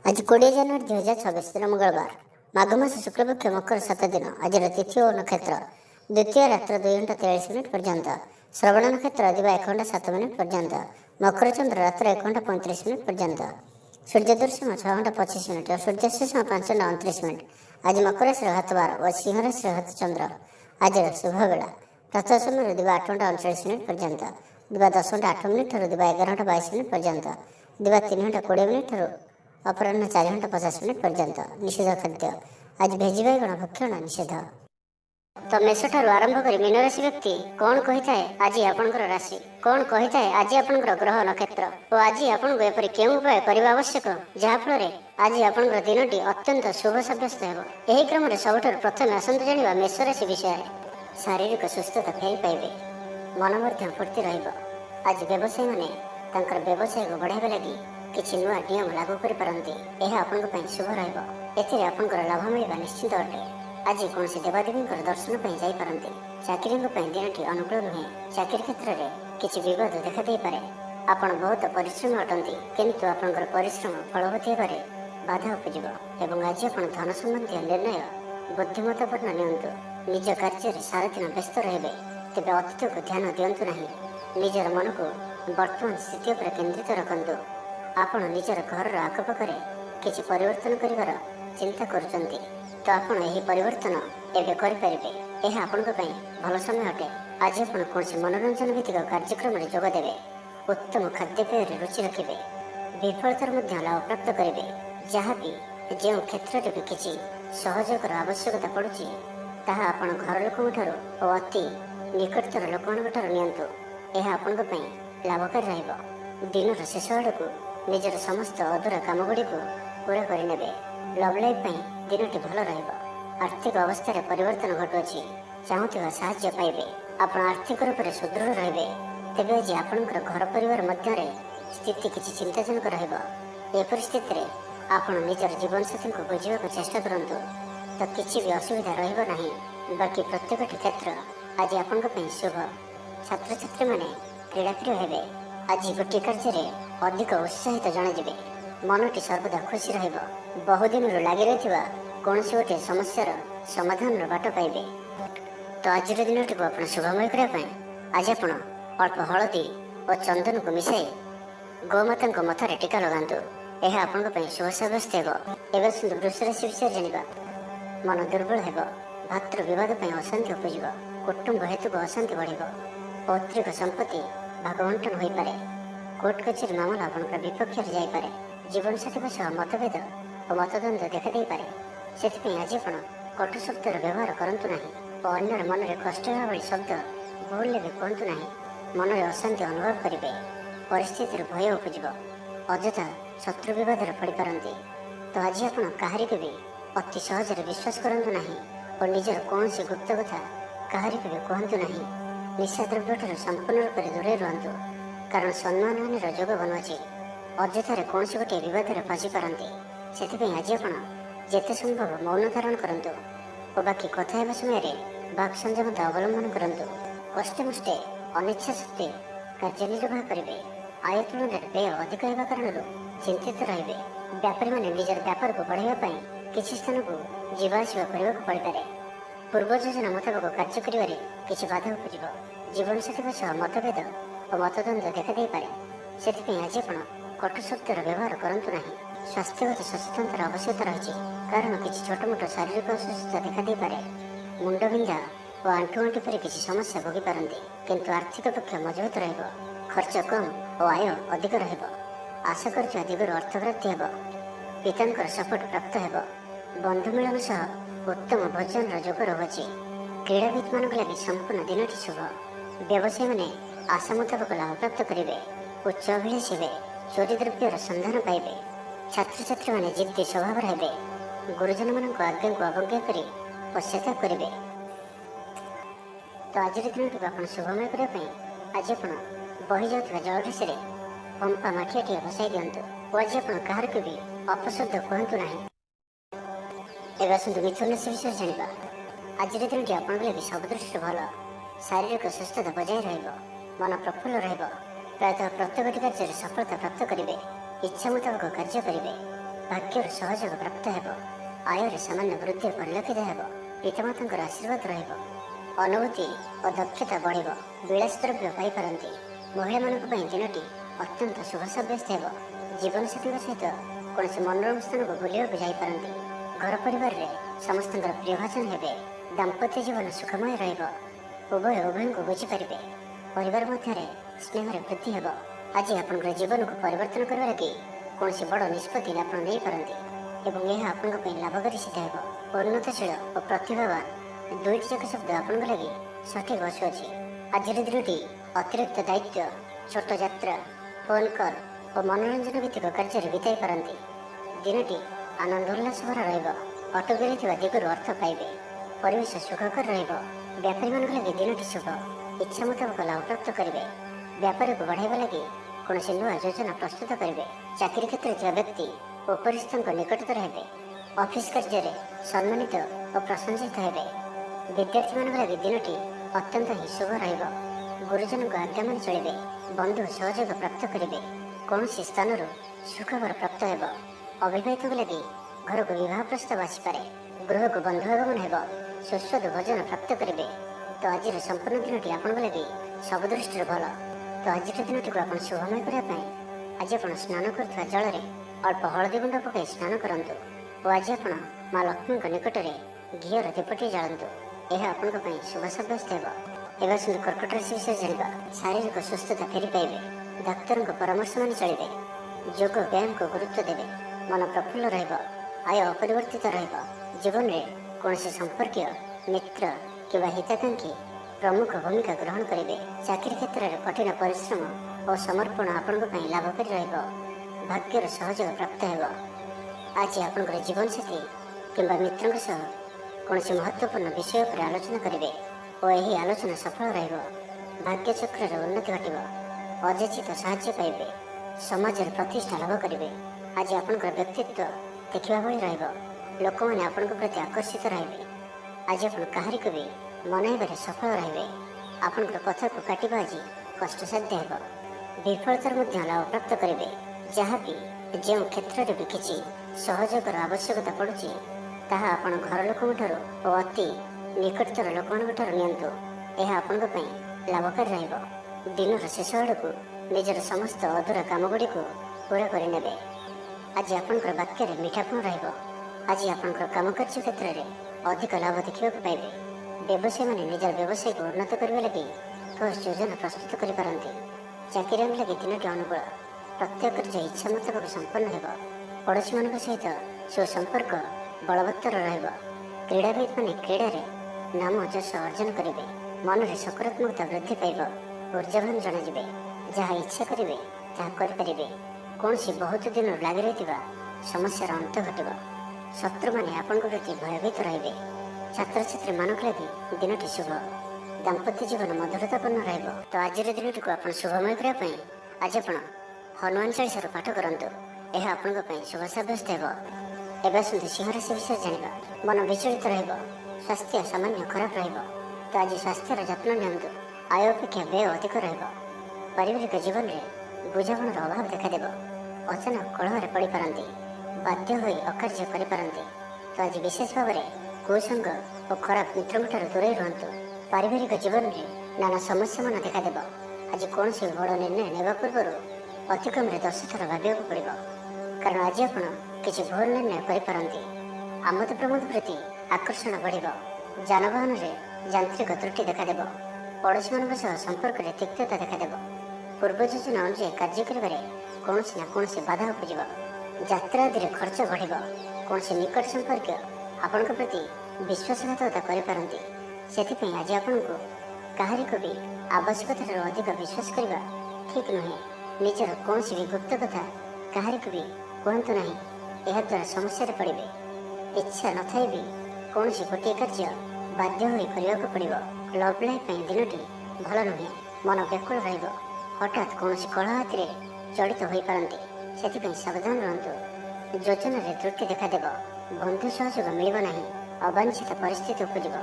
आज 20 ଜାନୁଆରୀ 2026 दिन मंगलवार माघ मास शुक्लपक्ष मकर 7 दिन आज तिथि और नक्षत्र द्वितीय रात्र 2 घंटा 43 मिनट पर्यंत श्रवण नक्षत्र दिवा 1 घंटा 7 मिनट पर्यंत मकर चंद्र रात्र 1 घंटा 35 मिनट पर्यंत सूर्य दर्शन 6 घंटा 25 मिनट और सूर्यास्त 5 घंटा 29 मिनट आज मकर राशि हतवार और सिंह राशि हत चंद्र आज शुभ बेला प्रातः समय दिवा 8 घंटा 39 मिनट पर्यंत दिवा 10 घंटा 8 मिनट और दिवा 11 घंटा 22 मिनट पर्यंत दिवा 3 घंटा 20 मिनट अपराह्न 4 घंटा 50 मिनट पर्यंत निषेध खाद्य आज भेजी बैगण भक्षण निषेध। तो मेष ठारू आरंभ कर मीन राशि व्यक्ति कौन कही थाए आज आपणकर राशि कौन कही थाए आज आपणकर ग्रह नक्षत्र और आज आपको एपरी केउं उपाय करबा आवश्यक जहाँफल आज आपणकर दिनटी अत्यंत शुभ सब्यस्त हेब। एही क्रम रे सबठारु प्रथमे आसंतु जानिबा मेष राशि विषय। शारीरिक सुस्थता फेरी पाइबे मन मध्य फूर्ति रहिब। आज व्यवसायी माने तांकर व्यवसाय को बढ़ाइबा लागि किछि नुआ नियम लागू करिपारନ୍ତି। एहा आपनक पई शुभ रहइब। एथिरे आपनकर लाभ मिलिबा निश्चित अटे। आज कौनसी देवादेवींकर दर्शन पई जाई पारନ୍ତି। चाकरीक पई दिनटी अनुकूल नुहे। चाकरी क्षेत्र रे किछि विवाद देखा देई पारे। आपण बहुत परिश्रम अटंती किंतु आपनकर परिश्रम फलवती हेबारे बाधा उपजिब एवं आज आपण धन संबंधी निर्णय बुद्धिमत्तापूर्ण नियंतु। निज कार्य रे सारा दिन व्यस्त रहिबे तेबे अतीत को ध्यान दियंतु नाही। निजर मन को वर्तमान स्थिति पर केंद्रित रखंतु। आपण निजर घर आखपाखे किसी परिवर्तन करिवार चिंता करुचंती तो आपण एही परिवर्तन एबे करिपारिबे। एहा आपनक पई भल समय अटे। आज आपण कोनसी मनोरंजन भित्तिक कार्यक्रम रे जोग देबे। उत्तम खाद्यपेय रे रुचि रखिबे। विफलतार मध्य लाभ प्राप्त करिबे। जहाँ भी जो क्षेत्र रे भी किछि सहयोगर आवश्यकता पड़ुछि ताहा आपण घर लोकଙ୍କ ठाରୁ और अति निकटतर लोकମାନଙ୍କ ठाରୁ नियंतु। एहा आपनक पई लाभकारी रहइब। दिनर शेष आड़कू निजर समस्त अधूरा काम गुड़ी को पूरा करने लव लाइफ दिनटी भल रहिब। आर्थिक अवस्था रे परिवर्तन घटुअछि चाहूथिबा साहाय्य पाइबे। आपण आर्थिक रूप से सुदृढ़ रहिबे। तेबे आज आपणकर घर परिवार मध्य रे स्थिति किछि चिंताजनक रहिब। ए परिस्थिति रे आपण निजर जीवन साथी को बुझिबाक चेष्टा करंतु तो किछि भी असुविधा रहिब नाही। बाकी प्रत्येक क्षेत्र आज आपणक पई शुभ। छात्र छात्री माने क्रीड़ाप्रिय हेबे। आज गोटे कार्य अधिक उत्साहित जणाଯିबे। मनटी सर्वदा खुशी रहिब। बहुदिन लगी रही कौन से गोटे समस्यार समाधान बाट पाइबे। तो आज दिन को आप शुभमय करने आज आप अल्प हलदी और चंदन को मिसाई गौमाता मथार टीका लगातु। यह आपण शुभ सब्यस्त एवं सुंदर वृष राशि विषय जाना मन दुर्बल हो। भातृ विवाद अशांति उपजिब। कुटुंब हेतु अशांति बढ़। पौत्रिक संपत्ति भागवंटन हो पारे। कोर्ट कचेरी मामला आपंकर विपक्ष जापे। जीवन साथी मतभेद और मतद्वंद देखा दे पारे। से आज आप कटु शब्दर व्यवहार करूँ ना और अन्यर मन में कष्ट भाई शब्द भूल भी कहतु ना। मन में अशांति अनुभव करेंगे। परिस्थिति भय उपजिब। अଯଥା शत्रु विवाद पड़ पारती। तो आज आप कहारी को भी अति सहज विश्वास करूँ ना और निजर कौन सी गुप्त कथा कहारी को भी कहतु ना। निशा द्रव्य संपूर्ण रूप से दूरे रुहतु कारण सम्मान जोग बनुची। अଯଥାରେ कौन गोटे बद फसी पारती। से आज आप जिते संभव मौन धारण करूँ और बाकी कथा समय बाक संयमता अवलंबन करूँ। कष्टे मष्टे अनिच्छा शक्ति कार्य निर्वाह करेंगे। आय तुलन में व्यय अधिक होगा कारण चिंतित रे। व्यापारी मैंने निजर व्यापार को बढ़ाई किसी स्थान को जीवाशा करने पड़ पारे। पूर्व योजना मुताबक कार्य कर किसी बाधा उपजिब। जीवन साथी मतभेद और मतद्वंद देखा दे पारे। से आज आप कटु शब्दर व्यवहार करूँ ना। स्वास्थ्यगत सचेतनतार आवश्यकता रही कारण किसी छोट मोट शारीरिक असुस्थता देखा दे पारे। मुंड विंधा और आंठु आंठु पर किसी समस्या भोगी पारती किंतु आर्थिक पक्ष मजबूत रहिब। खर्च कम और आय अधिक रहिब। आशा कर दिगर अर्थप्राप्ति हेब। पितांकर सपोर्ट प्राप्त हेब। बंधु मिलन सह उत्तम भोजन जोग रहुछि। क्रीड़ाविद मान लगी संपूर्ण दिनटी शुभ। व्यवसायी मैंने आशा मुताबक लाभ प्राप्त करेंगे। उच्च अभिलाषी हे। चोरी द्रव्यर संधान पाइबे। छात्र छात्री मैंने जिद्दी स्वभाव रहे। गुरुजन मान आज्ञा को अवज्ञा कर पश्चाताप करेंगे। तो आज दिन को आप शुभमय करने आज आप बही जाता जलराशि पंपा माठिया बसाई दिंतु और आज आप कहार को भी अपशब्द कहतु ना। एवं आसतु मिथुन राशि विषय जाना। आज दिन की आप सब दृष्टि भल। शारीरिक सुस्थता बजाय रहिब। मन प्रफुल्ल रहिब। प्रायतः प्रत्येक कार्य सफलता प्राप्त करेंगे। इच्छा मुताबक कार्य करेंगे। ଭାଗ୍ୟର ସହଯୋଗ ପ୍ରାପ୍ତ ହେବ। ଆୟରେ ସାମାନ୍ୟ ବୃଦ୍ଧି ପରିଲକ୍ଷିତ ହେବ। ପିତାମାତାଙ୍କର ଆଶୀର୍ବାଦ ରହିବ। ଅନୁଭୂତି ଓ ଦକ୍ଷତା ବଢ଼ିବ। ବିଳାସ ଦ୍ରବ୍ୟ ପାଇପାରନ୍ତି। ମହିଳାମାନଙ୍କ ପାଇଁ ଦିନଟି ଅତ୍ୟନ୍ତ ଶୁଭ ସାବ୍ୟସ୍ତ ହେବ। ଜୀବନସାଥୀଙ୍କ ସହିତ କୌଣସି ମନୋରମ ସ୍ଥାନକୁ ବୁଲିବାକୁ ଯାଇପାରନ୍ତି। ଘର ପରିବାରରେ ସମସ୍ତଙ୍କର ପ୍ରିୟଭାଜନ ହେବେ। ଦାମ୍ପତ୍ୟ ଜୀବନ ସୁଖମୟ ରହିବ। ଉଭୟ ଉଭୟଙ୍କୁ ବୁଝିପାରିବେ। ପରିବାର ମଧ୍ୟରେ ସ୍ନେହରେ ବୃଦ୍ଧି ହେବ। ଆଜି ଆପଣଙ୍କର ଜୀବନକୁ ପରିବର୍ତ୍ତନ କରିବା ଲାଗି କୌଣସି ବଡ଼ ନିଷ୍ପତ୍ତି ଆପଣ ନେଇପାରନ୍ତି ଏବଂ ଏହା ଆପଣଙ୍କ ପାଇଁ ଲାଭକାରୀ ସିଦ୍ଧ ହେବ। ଉନ୍ନତଶୀଳ ଓ ପ୍ରତିଭାବାନ ଦୁଇଟି ଯାକ ଶବ୍ଦ ଆପଣଙ୍କ ଲାଗି ସଠିକ୍ ବସୁଅଛି। ଆଜିର ଦିନଟି ଅତିରିକ୍ତ ଦାୟିତ୍ୱ, ଛୋଟ ଯାତ୍ରା, ଫୋନ୍ କଲ୍ ଓ ମନୋରଞ୍ଜନ ଭିତ୍ତିକ କାର୍ଯ୍ୟରେ ବିତାଇ ପାରନ୍ତି। ଦିନଟି ଆନନ୍ଦ ଉଲ୍ଲାସ ଭରା ରହିବ। ଅଟକି ରହିଥିବା ଦିଗରୁ ଅର୍ଥ ପାଇବେ। ପରିବେଶ ସୁଖକର ରହିବ। ବ୍ୟାପାରୀମାନଙ୍କ ଲାଗି ଦିନଟି ଶୁଭ। ଇଚ୍ଛା ମୁତାବକ ଲାଭ ପ୍ରାପ୍ତ କରିବେ। ବ୍ୟାପାରକୁ ବଢ଼ାଇବା ଲାଗି କୌଣସି ନୂଆ ଯୋଜନା ପ୍ରସ୍ତୁତ କରିବେ। ଚାକିରି କ୍ଷେତ୍ରରେ ଥିବା ବ୍ୟକ୍ତି ଉପରିସ୍ଥଙ୍କ ନିକଟତର ହେବେ। ଅଫିସ କାର୍ଯ୍ୟରେ ସମ୍ମାନିତ ଓ ପ୍ରଶଂସିତ ହେବେ। ବିଦ୍ୟାର୍ଥୀମାନଙ୍କ ଲାଗି ଦିନଟି ଅତ୍ୟନ୍ତ ହିଁ ଶୁଭ ରହିବ। ଗୁରୁଜନଙ୍କ ଆଜ୍ଞା ମାନି ଚଳିବେ। ବନ୍ଧୁ ସହଯୋଗ ପ୍ରାପ୍ତ କରିବେ। କୌଣସି ସ୍ଥାନରୁ ସୁଖବର ପ୍ରାପ୍ତ ହେବ। ଅବିବାହିତଙ୍କ ଲାଗି ଘରକୁ ବିବାହ ପ୍ରସ୍ତାବ ଆସିପାରେ। ଗୃହକୁ ବନ୍ଧୁ ଆଗମନ ହେବ। ସୁସ୍ୱାଦୁ ଭୋଜନ ପ୍ରାପ୍ତ କରିବେ। ତ ଆଜିର ସମ୍ପୂର୍ଣ୍ଣ ଦିନଟି ଆପଣଙ୍କ ଲାଗି ସବୁ ଦୃଷ୍ଟିରୁ ଭଲ। ତ ଆଜିର ଦିନଟିକୁ ଆପଣ ଶୁଭମୟ କରିବା ପାଇଁ ଆଜି ଆପଣ ସ୍ନାନ କରୁଥିବା ଜଳରେ ଅଳ୍ପ ହଳଦୀ ଗୁଣ୍ଡ ପକାଇ ସ୍ନାନ କରନ୍ତୁ ଓ ଆଜି ଆପଣ ମା ଲକ୍ଷ୍ମୀଙ୍କ ନିକଟରେ ଘିଅର ଦୀପଟିଏ ଜାଳନ୍ତୁ। ଏହା ଆପଣଙ୍କ ପାଇଁ ଶୁଭ ସାବ୍ୟସ୍ତ ହେବ। ଏବେ ଆସନ୍ତୁ କର୍କଟ ରାଶି ବିଷୟରେ ଜାଣିବା। ଶାରୀରିକ ସୁସ୍ଥତା ଫେରି ପାଇବେ। ଡାକ୍ତରଙ୍କ ପରାମର୍ଶ ମାନି ଚଳିବେ। ଯୋଗ ବ୍ୟାୟାମକୁ ଗୁରୁତ୍ୱ ଦେବେ। ମନ ପ୍ରଫୁଲ୍ଲ ରହିବ। ଆୟ ଅପରିବର୍ତ୍ତିତ ରହିବ। ଜୀବନରେ କୌଣସି ସମ୍ପର୍କୀୟ, ମିତ୍ର କିମ୍ବା ହିତାକାଂକ୍ଷୀ ପ୍ରମୁଖ ଭୂମିକା ଗ୍ରହଣ କରିବେ। ଚାକିରି କ୍ଷେତ୍ରରେ କଠିନ ପରିଶ୍ରମ ଓ ସମର୍ପଣ ଆପଣଙ୍କ ପାଇଁ ଲାଭକାରୀ ରହିବ। ଭାଗ୍ୟର ସହଯୋଗ ପ୍ରାପ୍ତ ହେବ। ଆଜି ଆପଣଙ୍କର ଜୀବନସାଥୀ କିମ୍ବା ମିତ୍ରଙ୍କ ସହ କୌଣସି ମହତ୍ତ୍ୱପୂର୍ଣ୍ଣ ବିଷୟ ଉପରେ ଆଲୋଚନା କରିବେ ଓ ଏହି ଆଲୋଚନା ସଫଳ ରହିବ। ଭାଗ୍ୟ ଚକ୍ରରେ ଉନ୍ନତି ଘଟିବ। ଅଯାଚିତ ସାହାଯ୍ୟ ପାଇବେ। ସମାଜରେ ପ୍ରତିଷ୍ଠା ଲାଭ କରିବେ। ଆଜି ଆପଣଙ୍କର ବ୍ୟକ୍ତିତ୍ୱ ଦେଖିବା ଭଳି ରହିବ। ଲୋକମାନେ ଆପଣଙ୍କ ପ୍ରତି ଆକର୍ଷିତ ରହିବେ। ଆଜି ଆପଣ କାହାରିକୁ ବି ମନାଇବାରେ ସଫଳ ରହିବେ। ଆପଣଙ୍କର କଥାକୁ କାଟିବା ଆଜି କଷ୍ଟସାଧ୍ୟ ହେବ। ବିଫଳତାର ମଧ୍ୟ ଲାଭ ପ୍ରାପ୍ତ କରିବେ। ଯାହାବି ଯେଉଁ କ୍ଷେତ୍ରରେ ବି କିଛି ସହଯୋଗର ଆବଶ୍ୟକତା ପଡ଼ୁଛି ତାହା ଆପଣ ଘର ଲୋକଙ୍କଠାରୁ ଓ ଅତି ନିକଟତର ଲୋକମାନଙ୍କଠାରୁ ନିଅନ୍ତୁ। ଏହା ଆପଣଙ୍କ ପାଇଁ ଲାଭକାରୀ ରହିବ। ଦିନର ଶେଷ ଆଡ଼କୁ ନିଜର ସମସ୍ତ ଅଧୁରା କାମଗୁଡ଼ିକୁ ପୂରା କରିନେବେ। ଆଜି ଆପଣଙ୍କର ବାକ୍ୟରେ ମିଠାପଣ ରହିବ। ଆଜି ଆପଣଙ୍କର କାମକାର୍ଯ୍ୟ କ୍ଷେତ୍ରରେ ଅଧିକ ଲାଭ ଦେଖିବାକୁ ପାଇବେ। ବ୍ୟବସାୟୀମାନେ ନିଜର ବ୍ୟବସାୟକୁ ଉନ୍ନତ କରିବା ଲାଗି ଠୋସ୍ ଯୋଜନା ପ୍ରସ୍ତୁତ କରିପାରନ୍ତି। ଚାକିରିଆଙ୍କ ଲାଗି ଦିନଟି ଅନୁକୂଳ। ପ୍ରତ୍ୟେକ କାର୍ଯ୍ୟ ଇଚ୍ଛା ମୁତାବକ ସମ୍ପନ୍ନ ହେବ। ପଡ଼ୋଶୀମାନଙ୍କ ସହିତ ସୁସମ୍ପର୍କ ବଳବତ୍ତର ରହିବ। କ୍ରୀଡ଼ାବିତମାନେ କ୍ରୀଡ଼ାରେ ନାମ ଯଶ ଅର୍ଜନ କରିବେ। ମନରେ ସକାରାତ୍ମକତା ବୃଦ୍ଧି ପାଇବ। ଉର୍ଜାବାନ ଜଣାଯିବେ। ଯାହା ଇଚ୍ଛା କରିବେ ତାହା କରିପାରିବେ। କୌଣସି ବହୁତ ଦିନରୁ ଲାଗି ରହିଥିବା ସମସ୍ୟାର ଅନ୍ତ ଘଟିବ। ଶତ୍ରୁମାନେ ଆପଣଙ୍କ ପ୍ରତି ଭୟଭୀତ ରହିବେ। ଛାତ୍ରଛାତ୍ରୀମାନଙ୍କ ଲାଗି ଦିନଟି ଶୁଭ। ଦାମ୍ପତ୍ୟ ଜୀବନ ମଧୁରତାପୂର୍ଣ୍ଣ ରହିବ। ତ ଆଜିର ଦିନଟିକୁ ଆପଣ ଶୁଭମୟ କରିବା ପାଇଁ ଆଜି ଆପଣ ହନୁମାନ ଚାଳିଶାର ପାଠ କରନ୍ତୁ। ଏହା ଆପଣଙ୍କ ପାଇଁ ଶୁଭ ସାବ୍ୟସ୍ତ ହେବ। ଏବେ ଆସନ୍ତୁ ସିଂହ ରାଶି ବିଷୟରେ ଜାଣିବା। ମନ ବିଚଳିତ ରହିବ। ସ୍ୱାସ୍ଥ୍ୟ ସାମାନ୍ୟ ଖରାପ ରହିବ। ତ ଆଜି ସ୍ୱାସ୍ଥ୍ୟର ଯତ୍ନ ନିଅନ୍ତୁ। ଆୟ ଅପେକ୍ଷା ବ୍ୟୟ ଅଧିକ ରହିବ। ପାରିବାରିକ ଜୀବନରେ ବୁଝାମଣାର ଅଭାବ ଦେଖାଦେବ। ଅଚାନକ କଳହରେ ପଡ଼ିପାରନ୍ତି। ବାଧ୍ୟ ହୋଇ ଅକାର୍ଯ୍ୟ କରିପାରନ୍ତି। ତ ଆଜି ବିଶେଷ ଭାବରେ କୁସଙ୍ଗ ଓ ଖରାପ ମିତ୍ରଙ୍କଠାରୁ ଦୂରେଇ ରୁହନ୍ତୁ। ପାରିବାରିକ ଜୀବନରେ ନାନା ସମସ୍ୟାମାନ ଦେଖାଦେବ। ଆଜି କୌଣସି ବଡ଼ ନିର୍ଣ୍ଣୟ ନେବା ପୂର୍ବରୁ ଅତିକମରେ 10 ଥର ଭାବିବାକୁ ପଡ଼ିବ। କାରଣ ଆଜି ଆପଣ କିଛି ଭୁଲ ନିର୍ଣ୍ଣୟ କରିପାରନ୍ତି। ଆମୋଦ ପ୍ରମୋଦ ପ୍ରତି ଆକର୍ଷଣ ବଢ଼ିବ। ଯାନବାହନରେ ଯାନ୍ତ୍ରିକ ତ୍ରୁଟି ଦେଖାଦେବ। ପଡ଼ୋଶୀମାନଙ୍କ ସହ ସମ୍ପର୍କରେ ତିକ୍ତତା ଦେଖାଦେବ। ପୂର୍ବ ଯୋଜନା ଅନୁଯାୟୀ କାର୍ଯ୍ୟ କରିବାରେ କୌଣସି ନା କୌଣସି ବାଧା ଉପୁଜିବ। ଯାତ୍ରା ଆଦିରେ ଖର୍ଚ୍ଚ ବଢ଼ିବ। କୌଣସି ନିକଟ ସମ୍ପର୍କୀୟ ଆପଣଙ୍କ ପ୍ରତି ବିଶ୍ୱାସଘାତକତା କରିପାରନ୍ତି। ସେଥିପାଇଁ ଆଜି ଆପଣଙ୍କୁ କାହାରିକୁ ବି ଆବଶ୍ୟକତାଠାରୁ ଅଧିକ ବିଶ୍ୱାସ କରିବା ଠିକ୍ ନୁହେଁ। ନିଜର କୌଣସି ବି ଗୁପ୍ତ କଥା କାହାରିକୁ ବି କୁହନ୍ତୁ ନାହିଁ। ଏହାଦ୍ୱାରା ସମସ୍ୟାରେ ପଡ଼ିବେ। ଇଚ୍ଛା ନଥାଇ ବି କୌଣସି ଗୋଟିଏ କାର୍ଯ୍ୟ ବାଧ୍ୟ ହୋଇ କରିବାକୁ ପଡ଼ିବ। ଲଭ୍ ଲାଇଫ୍ ପାଇଁ ଦିନଟି ଭଲ ନୁହେଁ। ମନ ବ୍ୟାକୁଳ ରହିବ। ହଠାତ୍ କୌଣସି କଳହ ହାତିରେ ଜଡ଼ିତ ହୋଇପାରନ୍ତି। ସେଥିପାଇଁ ସାବଧାନ ରୁହନ୍ତୁ। ଯୋଜନାରେ ତ୍ରୁଟି ଦେଖାଦେବ। ବନ୍ଧୁ ସହଯୋଗ ମିଳିବ ନାହିଁ। ଅବାଞ୍ଛିତ ପରିସ୍ଥିତି ଉପୁଜିବ।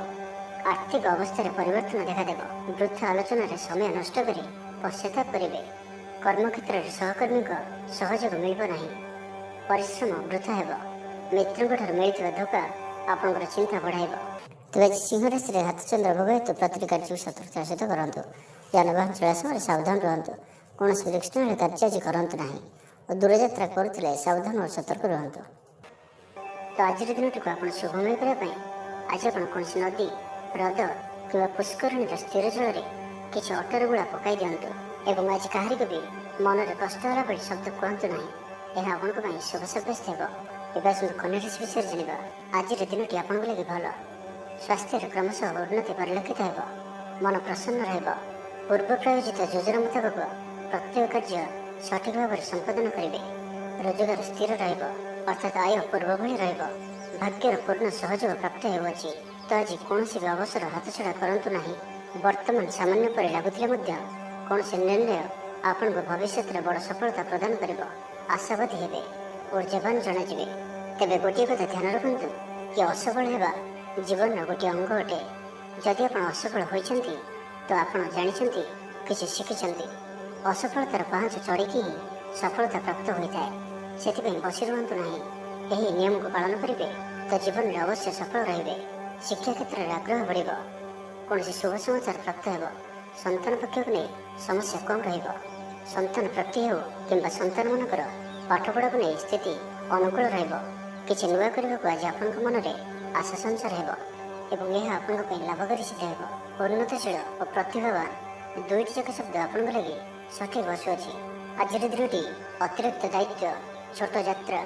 ଆର୍ଥିକ ଅବସ୍ଥାରେ ପରିବର୍ତ୍ତନ ଦେଖାଦେବ। ବୃଥା ଆଲୋଚନାରେ ସମୟ ନଷ୍ଟ କରି ପଶ୍ଚାତାପ କରିବେ। କର୍ମକ୍ଷେତ୍ରରେ ସହକର୍ମୀଙ୍କ ସହଯୋଗ ମିଳିବ ନାହିଁ। ପରିଶ୍ରମ ବୃଥା ହେବ। ମିତ୍ରଙ୍କ ଠାରୁ ମିଳିଥିବା ଧୋକା ଆପଣଙ୍କର ଚିନ୍ତା ବଢ଼ାଇବ। ତେବେ ଆଜି ସିଂହ ରାଶିରେ ହାତଚନ୍ଦ୍ର ଭୋଗ ହେତୁ ପ୍ରତିଟି କାର୍ଯ୍ୟକୁ ସତର୍କତାର ସହିତ କରନ୍ତୁ। ଯାନବାହନ ଚଳାଇବା ସମୟରେ ସାବଧାନ ରୁହନ୍ତୁ। କୌଣସି ବିଲକ୍ଷଣ କାର୍ଯ୍ୟ ଆଜି କରନ୍ତୁ ନାହିଁ ଓ ଦୂରଯାତ୍ରା କରୁଥିଲେ ସାବଧାନ ଓ ସତର୍କ ରୁହନ୍ତୁ। ତ ଆଜିର ଦିନଟିକୁ ଆପଣ ଶୁଭମୟ କରିବା ପାଇଁ ଆଜି ଆପଣ କୌଣସି ନଦୀ, ହ୍ରଦ କିମ୍ବା ପୁଷ୍କରିଣୀର ସ୍ଥିର ଜଳରେ କିଛି ଅଟର ଗୁଳା ପକାଇ ଦିଅନ୍ତୁ ଏବଂ ଆଜି କାହାରିକୁ ବି ମନରେ କଷ୍ଟ ହେଲା ଭଳି ଶବ୍ଦ କୁହନ୍ତୁ ନାହିଁ। ଏହା ଆପଣଙ୍କ ପାଇଁ ଶୁଭ ସାବ୍ୟସ୍ତ ହେବ। ଏବେ ଆସନ୍ତୁ କନ୍ୟା ରାଶି ବିଷୟରେ ଜାଣିବା। ଆଜିର ଦିନଟି ଆପଣଙ୍କ ଲାଗି ଭଲ। ସ୍ୱାସ୍ଥ୍ୟରେ କ୍ରମଶଃ ଉନ୍ନତି ପରିଲକ୍ଷିତ ହେବ। ମନ ପ୍ରସନ୍ନ ରହିବ। ପୂର୍ବ ପ୍ରାୟୋଜିତ ଯୋଜନା ମୁତାବକ ପ୍ରତ୍ୟେକ କାର୍ଯ୍ୟ ସଠିକ୍ ଭାବରେ ସମ୍ପାଦନ କରିବେ। ରୋଜଗାର ସ୍ଥିର ରହିବ, ଅର୍ଥାତ୍ ଆୟ ପୂର୍ବ ଭଳି ରହିବ। ଭାଗ୍ୟର ପୂର୍ଣ୍ଣ ସହଯୋଗ ପ୍ରାପ୍ତ ହେଉଅଛି। ତ ଆଜି କୌଣସି ବି ଅବସର ହାତଛଡ଼ା କରନ୍ତୁ ନାହିଁ। ବର୍ତ୍ତମାନ ସାମାନ୍ୟ ପରି ଲାଗୁଥିଲେ ମଧ୍ୟ କୌଣସି ନିର୍ଣ୍ଣୟ ଆପଣଙ୍କୁ ଭବିଷ୍ୟତରେ ବଡ଼ ସଫଳତା ପ୍ରଦାନ କରିବ। ଆଶାବାଦୀ ହେବେ, ଊର୍ଜାବାନ ଜଣାଯିବେ। ତେବେ ଗୋଟିଏ କଥା ଧ୍ୟାନ ରଖନ୍ତୁ କି ଅସଫଳ ହେବା ଜୀବନର ଗୋଟିଏ ଅଙ୍ଗ ଅଟେ। ଯଦି ଆପଣ ଅସଫଳ ହୋଇଛନ୍ତି ତ ଆପଣ ଜାଣିଛନ୍ତି, କିଛି ଶିଖିଛନ୍ତି। ଅସଫଳତାର ପାହାଚ ଚଢ଼ିକି ହିଁ ସଫଳତା ପ୍ରାପ୍ତ ହୋଇଥାଏ। ସେଥିପାଇଁ ବସି ରୁହନ୍ତୁ ନାହିଁ। ଏହି ନିୟମକୁ ପାଳନ କରିବେ ତ ଜୀବନରେ ଅବଶ୍ୟ ସଫଳ ରହିବେ। ଶିକ୍ଷା କ୍ଷେତ୍ରରେ ଆଗ୍ରହ ବଢ଼ିବ। କୌଣସି ଶୁଭ ସମାଚାର ପ୍ରାପ୍ତ ହେବ। ସନ୍ତାନ ପକ୍ଷକୁ ନେଇ ସମସ୍ୟା କମ୍ ରହିବ। ସନ୍ତାନ ପ୍ରାପ୍ତି ହେଉ କିମ୍ବା ସନ୍ତାନମାନଙ୍କର ପାଠପଢ଼ାକୁ ନେଇ ସ୍ଥିତି ଅନୁକୂଳ ରହିବ। କିଛି ନୂଆ କରିବାକୁ ଆଜି ଆପଣଙ୍କ ମନରେ ଆଶା ସଞ୍ଚାର ହେବ ଏବଂ ଏହା ଆପଣଙ୍କ ପାଇଁ ଲାଭକାରୀ ସିଦ୍ଧ ହେବ। ଉନ୍ନତଶୀଳ ଓ ପ୍ରତିଭାବାନ ଦୁଇଟି ଯାକ ଶବ୍ଦ ଆପଣଙ୍କ ଲାଗି ସଠିକ୍ ବସୁଅଛି। ଆଜିର ଦିନଟି ଅତିରିକ୍ତ ଦାୟିତ୍ୱ, ଛୋଟ ଯାତ୍ରା,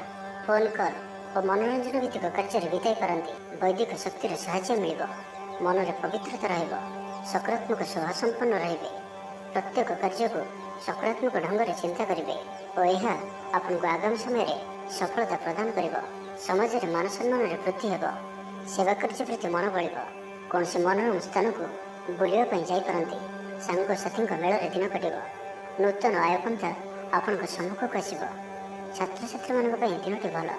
ଫୋନ୍ କଲ୍ ଓ ମନୋରଞ୍ଜନ ଭିତ୍ତିକ କାର୍ଯ୍ୟରେ ବିତାଇ ପାରନ୍ତି। ବୈଦିକ ଶକ୍ତିର ସାହାଯ୍ୟ ମିଳିବ। ମନରେ ପବିତ୍ରତା ରହିବ। ସକାରାତ୍ମକ ସ୍ୱଭାବ ସମ୍ପନ୍ନ ରହିବେ। ପ୍ରତ୍ୟେକ କାର୍ଯ୍ୟକୁ ସକାରାତ୍ମକ ଢଙ୍ଗରେ ଚିନ୍ତା କରିବେ ଓ ଏହା ଆପଣଙ୍କୁ ଆଗାମୀ ସମୟରେ ସଫଳତା ପ୍ରଦାନ କରିବ। ସମାଜରେ ମାନ ସମ୍ମାନରେ ବୃଦ୍ଧି ହେବ। ସେବା କାର୍ଯ୍ୟ ପ୍ରତି ମନ ବଳିବ। କୌଣସି ମନୋରମ ସ୍ଥାନକୁ ବୁଲିବା ପାଇଁ ଯାଇପାରନ୍ତି। ସାଙ୍ଗସାଥୀଙ୍କ ମେଳରେ ଦିନ କଟିବ। ନୂତନ ଆୟପନ୍ଥା ଆପଣଙ୍କ ସମ୍ମୁଖକୁ ଆସିବ। ଛାତ୍ରଛାତ୍ରୀମାନଙ୍କ ପାଇଁ ଦିନଟି ଭଲ।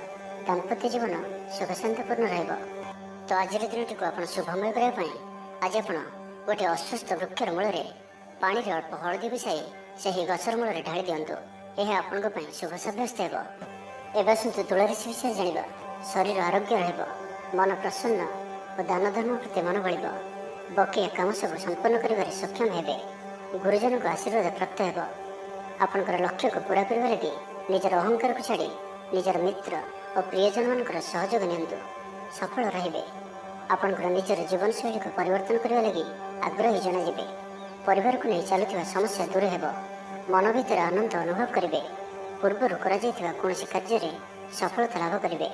ଦାମ୍ପତ୍ୟ ଜୀବନ ସୁଖଶାନ୍ତିପୂର୍ଣ୍ଣ ରହିବ। ତ ଆଜିର ଦିନଟିକୁ ଆପଣ ଶୁଭମୟ କରିବା ପାଇଁ ଆଜି ଆପଣ ଗୋଟିଏ ଅସୁସ୍ଥ ବୃକ୍ଷର ମୂଳରେ ପାଣିରେ ଅଳ୍ପ ହଳଦୀ ମିଶାଇ ସେହି ଗଛର ମୂଳରେ ଢାଳି ଦିଅନ୍ତୁ। ଏହା ଆପଣଙ୍କ ପାଇଁ ଶୁଭ ସାବ୍ୟସ୍ତ ହେବ। ଏବେ ଆସନ୍ତୁ ତୁଳା ରାଶି ବିଷୟରେ ଜାଣିବା। ଶରୀର ଆରୋଗ୍ୟ ରହିବ। ମନ ପ୍ରସନ୍ନ ଓ ଦାନ ଧର୍ମ ପ୍ରତି ମନ ବଳିବ। ବକେୟା କାମ ସବୁ ସମ୍ପନ୍ନ କରିବାରେ ସକ୍ଷମ ହେବେ। ଗୁରୁଜନଙ୍କ ଆଶୀର୍ବାଦ ପ୍ରାପ୍ତ ହେବ। ଆପଣଙ୍କର ଲକ୍ଷ୍ୟକୁ ପୂରା କରିବା ଲାଗି ନିଜର ଅହଙ୍କାରକୁ ଛାଡ଼ି ନିଜର ମିତ୍ର ଓ ପ୍ରିୟଜନମାନଙ୍କର ସହଯୋଗ ନିଅନ୍ତୁ। ସଫଳ ରହିବେ। ଆପଣଙ୍କର ନିଜର ଜୀବନଶୈଳୀକୁ ପରିବର୍ତ୍ତନ କରିବା ଲାଗି ଆଗ୍ରହୀ ଜଣାଯିବେ। ପରିବାରକୁ ନେଇ ଚାଲୁଥିବା ସମସ୍ୟା ଦୂର ହେବ। ମନ ଭିତରେ ଆନନ୍ଦ ଅନୁଭବ କରିବେ। ପୂର୍ବରୁ କରାଯାଇଥିବା କୌଣସି କାର୍ଯ୍ୟରେ ସଫଳତା ଲାଭ କରିବେ।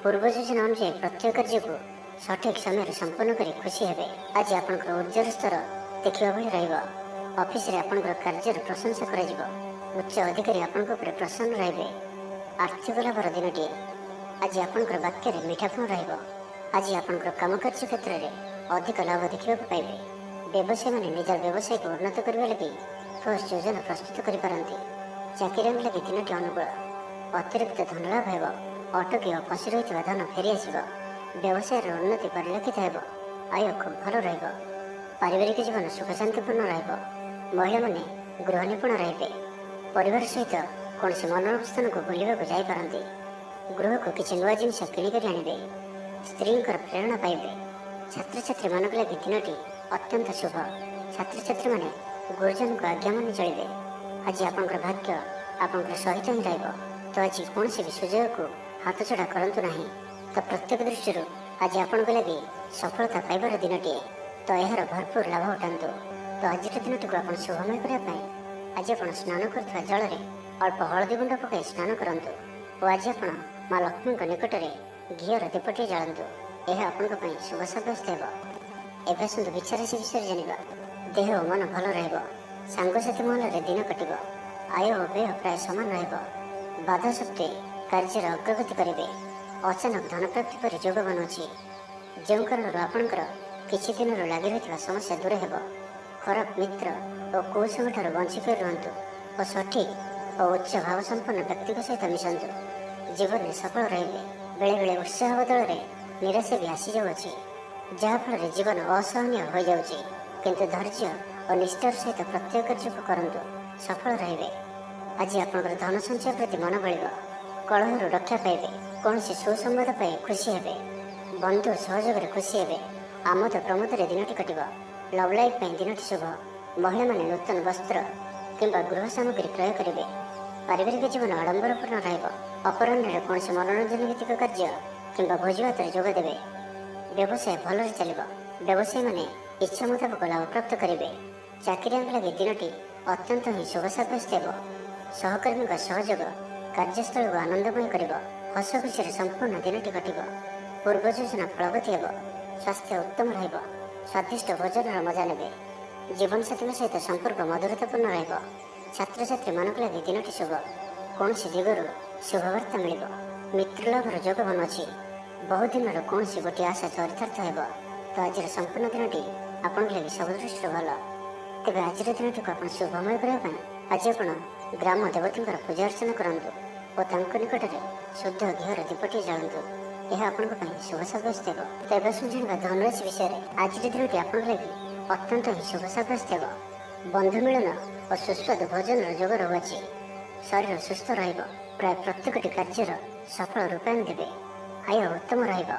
ପୂର୍ବ ଯୋଜନା ଅନୁଯାୟୀ ପ୍ରତ୍ୟେକ କାର୍ଯ୍ୟକୁ ସଠିକ୍ ସମୟରେ ସମ୍ପନ୍ନ କରି ଖୁସି ହେବେ। ଆଜି ଆପଣଙ୍କର ଉର୍ଜ୍ଜାର ସ୍ତର ଦେଖିବା ଭଳି ରହିବ। ଅଫିସରେ ଆପଣଙ୍କର କାର୍ଯ୍ୟର ପ୍ରଶଂସା କରାଯିବ। ଉଚ୍ଚ ଅଧିକାରୀ ଆପଣଙ୍କ ଉପରେ ପ୍ରସନ୍ନ ରହିବେ। ଆର୍ଥିକ ଲାଭର ଦିନଟିଏ। ଆଜି ଆପଣଙ୍କର ବାକ୍ୟରେ ମିଠାପଣ ରହିବ। ଆଜି ଆପଣଙ୍କର କାମକାର୍ଯ୍ୟ କ୍ଷେତ୍ରରେ ଅଧିକ ଲାଭ ଦେଖିବାକୁ ପାଇବେ। ବ୍ୟବସାୟୀମାନେ ନିଜର ବ୍ୟବସାୟକୁ ଉନ୍ନତ କରିବା ଲାଗି ଠୋସ୍ ଯୋଜନା ପ୍ରସ୍ତୁତ କରିପାରନ୍ତି। ଚାକିରିଆଙ୍କ ଲାଗି ଦିନଟି ଅନୁକୂଳ। ଅତିରିକ୍ତ ଧନଲାଭ ହେବ। ଅଟକି ଓ ଫସି ରହିଥିବା ଧନ ଫେରିଆସିବ। ବ୍ୟବସାୟର ଉନ୍ନତି ପରିଲକ୍ଷିତ ହେବ। ଆୟ ଖୁବ୍ ଭଲ ରହିବ। ପାରିବାରିକ ଜୀବନ ସୁଖଶାନ୍ତିପୂର୍ଣ୍ଣ ରହିବ। ମହିଳାମାନେ ଗୃହ ନିପୁଣ ରହିବେ। ପରିବାର ସହିତ କୌଣସି ମନୋରମ ସ୍ଥାନକୁ ବୁଲିବାକୁ ଯାଇପାରନ୍ତି। ଗୃହକୁ କିଛି ନୂଆ ଜିନିଷ କିଣିକରି ଆଣିବେ। ସ୍ତ୍ରୀଙ୍କର ପ୍ରେରଣା ପାଇବେ। ଛାତ୍ରଛାତ୍ରୀମାନଙ୍କ ଲାଗି ଦିନଟି ଅତ୍ୟନ୍ତ ଶୁଭ। ଛାତ୍ରଛାତ୍ରୀମାନେ ଗୁରୁଜନଙ୍କ ଆଜ୍ଞା ମାନି ଚଳିବେ। ଆଜି ଆପଣଙ୍କର ଭାଗ୍ୟ ଆପଣଙ୍କର ସହିତ ହିଁ ରହିବ। ତ ଆଜି କୌଣସି ବି ସୁଯୋଗକୁ ହାତଛଡ଼ା କରନ୍ତୁ ନାହିଁ। ତ ପ୍ରତ୍ୟେକ ଦୃଷ୍ଟିରୁ ଆଜି ଆପଣଙ୍କ ଲାଗି ସଫଳତା ପାଇବାର ଦିନଟିଏ। ତ ଏହାର ଭରପୁର ଲାଭ ଉଠାନ୍ତୁ। ତ ଆଜିର ଦିନଟିକୁ ଆପଣ ଶୁଭମୟ କରିବା ପାଇଁ ଆଜି ଆପଣ ସ୍ନାନ କରୁଥିବା ଜଳରେ ଅଳ୍ପ ହଳଦୀ ଗୁଣ୍ଡ ପକାଇ ସ୍ନାନ କରନ୍ତୁ ଓ ଆଜି ଆପଣ ମା ଲକ୍ଷ୍ମୀଙ୍କ ନିକଟରେ ଘିଅର ଦୀପଟିଏ ଜାଳନ୍ତୁ। ଏହା ଆପଣଙ୍କ ପାଇଁ ଶୁଭ ସାବ୍ୟସ୍ତ ହେବ। ଏବେ ଆସନ୍ତୁ ବିଛା ରାଶି ବିଷୟରେ ଜାଣିବା। ଦେହ ଓ ମନ ଭଲ ରହିବ। ସାଙ୍ଗସାଥୀ ମହଲରେ ଦିନ କଟିବ। ଆୟ ଓ ବ୍ୟୟ ପ୍ରାୟ ସମାନ ରହିବ। ବାଧା ସତ୍ତ୍ୱେ କାର୍ଯ୍ୟରେ ଅଗ୍ରଗତି କରିବେ। ଅଚାନକ ଧନପ୍ରାପ୍ତି ପରି ଯୋଗ ବନୁଅଛି। ଯେଉଁ କାରଣରୁ ଆପଣଙ୍କର କିଛି ଦିନରୁ ଲାଗି ରହିଥିବା ସମସ୍ୟା ଦୂର ହେବ। ଖରାପ ମିତ୍ର ଓ କୁସଙ୍ଗଠାରୁ ବଞ୍ଚିକରି ରୁହନ୍ତୁ ଓ ସଠିକ୍ ଓ ଉଚ୍ଚ ଭାବସମ୍ପନ୍ନ ବ୍ୟକ୍ତିଙ୍କ ସହିତ ମିଶନ୍ତୁ। ଜୀବନରେ ସଫଳ ରହିବେ। ବେଳେବେଳେ ଉତ୍ସାହ ବଦଳରେ ନିରାଶ ବି ଆସିଯାଉଅଛି, ଯାହାଫଳରେ ଜୀବନ ଅସହନୀୟ ହୋଇଯାଉଛି। କିନ୍ତୁ ଧୈର୍ଯ୍ୟ ଓ ନିଷ୍ଠାର ସହିତ ପ୍ରତ୍ୟେକ କାର୍ଯ୍ୟକୁ କରନ୍ତୁ। ସଫଳ ରହିବେ। ଆଜି ଆପଣଙ୍କର ଧନ ସଞ୍ଚୟ ପ୍ରତି ମନ ବଳିବ। କଳହରୁ ରକ୍ଷା ପାଇବେ, କୌଣସି ସୁସମ୍ବାଦ ପାଇ ଖୁସି ହେବେ, ବନ୍ଧୁ ସହଯୋଗରେ ଖୁସି ହେବେ, ଆମୋଦ ପ୍ରମୋଦରେ ଦିନଟି କଟିବ। ଲଭ୍ ଲାଇଫ୍ ପାଇଁ ଦିନଟି ଶୁଭ। ମହିଳାମାନେ ନୂତନ ବସ୍ତ୍ର କିମ୍ବା ଗୃହ ସାମଗ୍ରୀ କ୍ରୟ କରିବେ। ପାରିବାରିକ ଜୀବନ ଆଡ଼ମ୍ବରପୂର୍ଣ୍ଣ ରହିବ। ଅପରାହ୍ନରେ କୌଣସି ମନୋରଞ୍ଜନ ଭିତ୍ତିକ କାର୍ଯ୍ୟ କିମ୍ବା ଭୋଜିଭାତରେ ଯୋଗ ଦେବେ। ବ୍ୟବସାୟ ଭଲରେ ଚାଲିବ। ବ୍ୟବସାୟୀମାନେ ଇଚ୍ଛା ମୁତାବକ ଲାଭପ୍ରାପ୍ତ କରିବେ। ଚାକିରିଆଙ୍କ ଲାଗି ଦିନଟି ଅତ୍ୟନ୍ତ ହିଁ ଶୁଭ ସାବ୍ୟସ୍ତ ହେବ। ସହକର୍ମୀଙ୍କ ସହଯୋଗ କାର୍ଯ୍ୟସ୍ଥଳକୁ ଆନନ୍ଦମୟ କରିବ। ହସ ଖୁସିରେ ସମ୍ପୂର୍ଣ୍ଣ ଦିନଟି କଟିବ। ପୂର୍ବ ଯୋଜନା ଫଳବତୀ ହେବ। ସ୍ୱାସ୍ଥ୍ୟ ଉତ୍ତମ ରହିବ। ସ୍ୱାଦିଷ୍ଟ ଭୋଜନର ମଜା ନେବେ। ଜୀବନସାଥୀଙ୍କ ସହିତ ସମ୍ପର୍କ ମଧୁରତାପୂର୍ଣ୍ଣ ରହିବ। ଛାତ୍ରଛାତ୍ରୀମାନଙ୍କ ଲାଗି ଦିନଟି ଶୁଭ। କୌଣସି ଦିଗରୁ ଶୁଭବାର୍ତ୍ତା ମିଳିବ। ମିତ୍ରଲାଭର ଯୋଗ ବନୁଅଛି। ବହୁଦିନର କୌଣସି ଗୋଟିଏ ଆଶା ଚରିତାର୍ଥ ହେବ। ତ ଆଜିର ସମ୍ପୂର୍ଣ୍ଣ ଦିନଟି ଆପଣଙ୍କ ଲାଗି ସବୁ ଦୃଷ୍ଟିରୁ ଭଲ। ତେବେ ଆଜିର ଦିନଟିକୁ ଆପଣ ଶୁଭମୟ କରିବା ପାଇଁ ଆଜି ଆପଣ ଗ୍ରାମ ଦେବତୀଙ୍କର ପୂଜା ଅର୍ଚ୍ଚନା କରନ୍ତୁ ଓ ତାଙ୍କ ନିକଟରେ ଶୁଦ୍ଧ ଘିଅର ଦୀପଟିଏ ଜାଳନ୍ତୁ। ଏହା ଆପଣଙ୍କ ପାଇଁ ଶୁଭ ସାବ୍ୟସ୍ତ ହେବ। ତେବେ ଜାଣିବା ଧନରାଶି ବିଷୟରେ। ଆଜିର ଦିନଟି ଆପଣଙ୍କ ଲାଗି ଅତ୍ୟନ୍ତ ହିଁ ଶୁଭ ସାବ୍ୟସ୍ତ ହେବ। ବନ୍ଧୁ ମିଳନ ଓ ସୁସ୍ୱାଦୁ ଭୋଜନର ଯୋଗ ରହୁଅଛି। ଶରୀର ସୁସ୍ଥ ରହିବ। ପ୍ରାୟ ପ୍ରତ୍ୟେକଟି କାର୍ଯ୍ୟର ସଫଳ ରୂପାୟନ ଦେବେ। ଆୟ ଉତ୍ତମ ରହିବ।